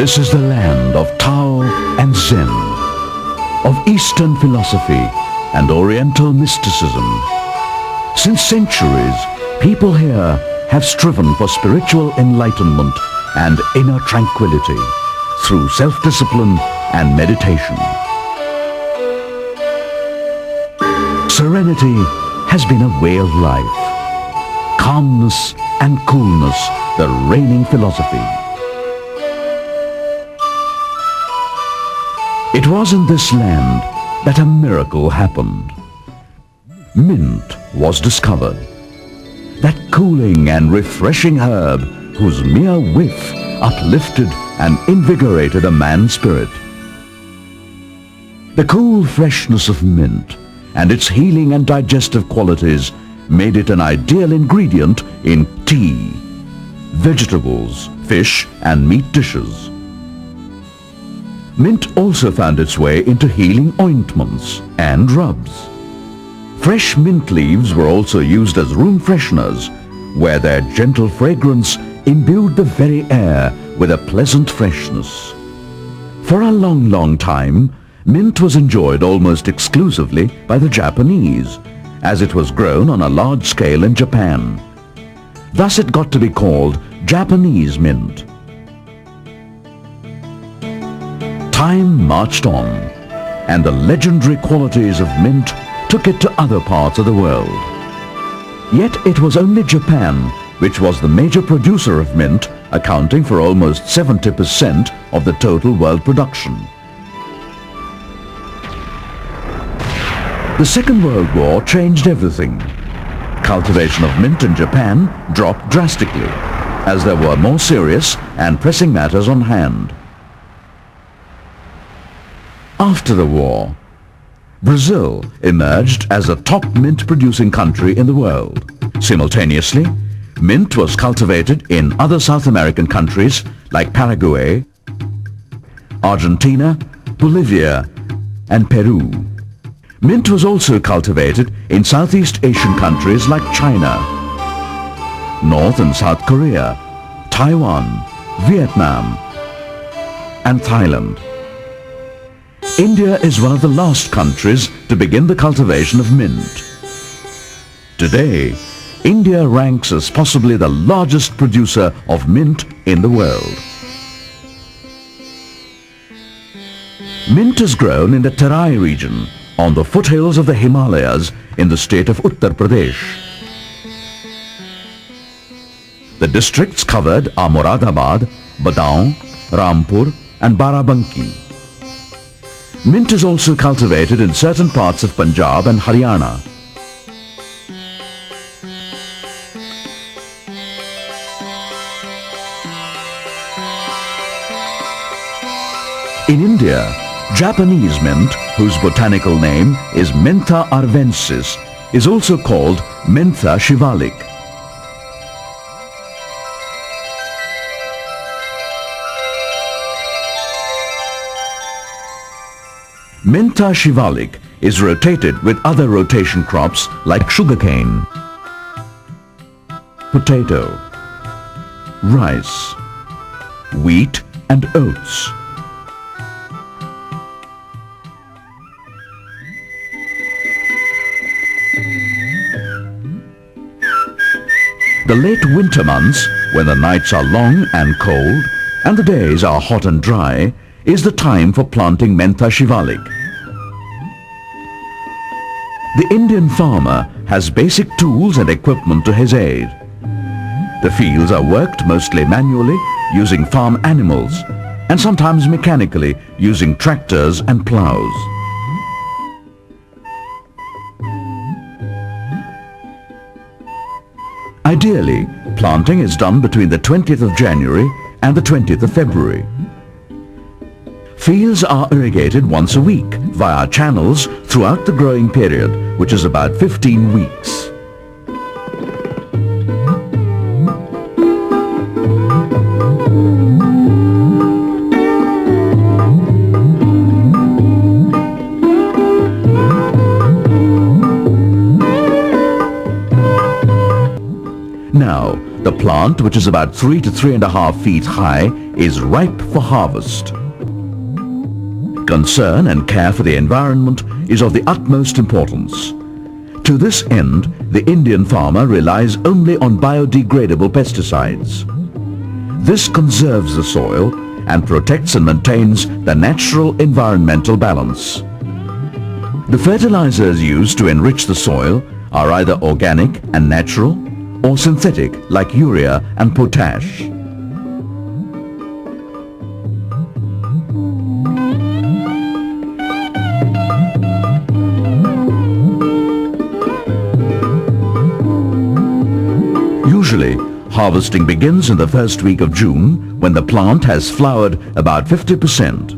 This is the land of Tao and Zen, of Eastern philosophy and Oriental mysticism. Since centuries, people here have striven for spiritual enlightenment and inner tranquility through self-discipline and meditation. Serenity has been a way of life. Calmness and coolness, the reigning philosophy. It was in this land that a miracle happened. Mint was discovered. That cooling and refreshing herb whose mere whiff uplifted and invigorated a man's spirit. The cool freshness of mint and its healing and digestive qualities made it an ideal ingredient in tea, vegetables, fish and meat dishes. Mint also found its way into healing ointments and rubs. Fresh mint leaves were also used as room fresheners, where their gentle fragrance imbued the very air with a pleasant freshness. For a long time, mint was enjoyed almost exclusively by the Japanese, as it was grown on a large scale in Japan. Thus it got to be called Japanese mint. Time marched on, and the legendary qualities of mint took it to other parts of the world. Yet it was only Japan which was the major producer of mint, accounting for almost 70% of the total world production. The Second World War changed everything. Cultivation of mint in Japan dropped drastically, as there were more serious and pressing matters on hand. After the war, Brazil emerged as a top mint-producing country in the world. Simultaneously, mint was cultivated in other South American countries like Paraguay, Argentina, Bolivia, and Peru. Mint was also cultivated in Southeast Asian countries like China, North and South Korea, Taiwan, Vietnam, and Thailand. India is one of the last countries to begin the cultivation of mint. Today, India ranks as possibly the largest producer of mint in the world. Mint is grown in the Terai region, on the foothills of the Himalayas in the state of Uttar Pradesh. The districts covered are Moradabad, Badaun, Rampur and Barabanki. Mint is also cultivated in certain parts of Punjab and Haryana. In India, Japanese mint, whose botanical name is Mentha arvensis, is also called Mentha shivalik. Mentha shivalik is rotated with other rotation crops like sugarcane, potato, rice, wheat and oats. The late winter months, when the nights are long and cold and the days are hot and dry, is the time for planting Mentha shivalik. The Indian farmer has basic tools and equipment to his aid. The fields are worked mostly manually using farm animals and sometimes mechanically using tractors and plows. Ideally, planting is done between the 20th of January and the 20th of February. Fields are irrigated once a week via channels throughout the growing period, which is about 15 weeks. Now, The plant, which is about 3 to 3.5 feet high, is ripe for harvest. Concern and care for the environment is of the utmost importance. To this end, the Indian farmer relies only on biodegradable pesticides. This conserves the soil and protects and maintains the natural environmental balance. The fertilizers used to enrich the soil are either organic and natural or synthetic like urea and potash. Usually, harvesting begins in the first week of June when the plant has flowered about 50%.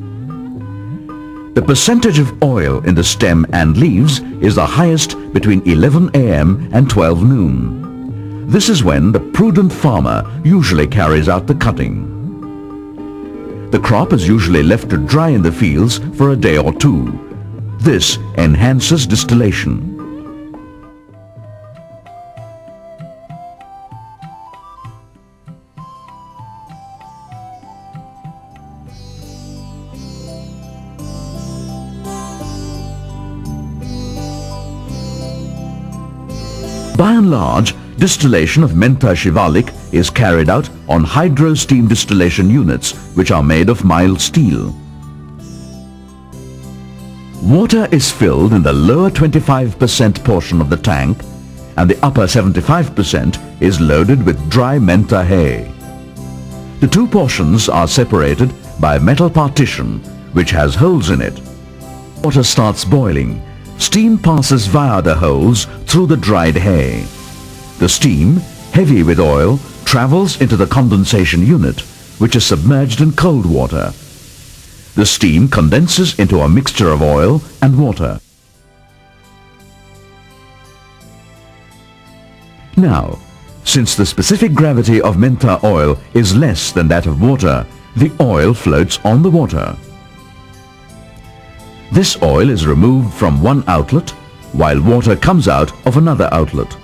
The percentage of oil in the stem and leaves is the highest between 11 a.m. and 12 noon. This is when the prudent farmer usually carries out the cutting. The crop is usually left to dry in the fields for a day or two. This enhances distillation. By and large, distillation of Mentha shivalik is carried out on hydro-steam distillation units which are made of mild steel. Water is filled in the lower 25% portion of the tank and the upper 75% is loaded with dry Mentha hay. The two portions are separated by a metal partition which has holes in it. Water starts boiling. Steam passes via the holes through the dried hay. The steam, heavy with oil, travels into the condensation unit, which is submerged in cold water. The steam condenses into a mixture of oil and water. Now, since the specific gravity of Mentha oil is less than that of water, the oil floats on the water. This oil is removed from one outlet, while water comes out of another outlet.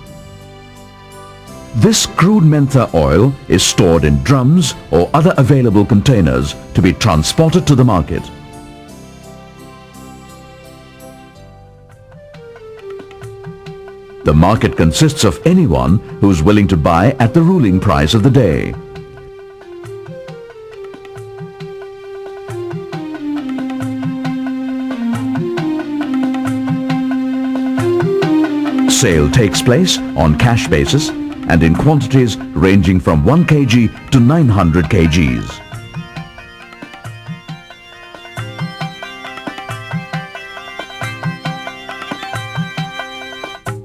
This crude Mentha oil is stored in drums or other available containers to be transported to the market. The market consists of anyone who is willing to buy at the ruling price of the day. Sale takes place on cash basis and in quantities ranging from 1 kg to 900 kgs.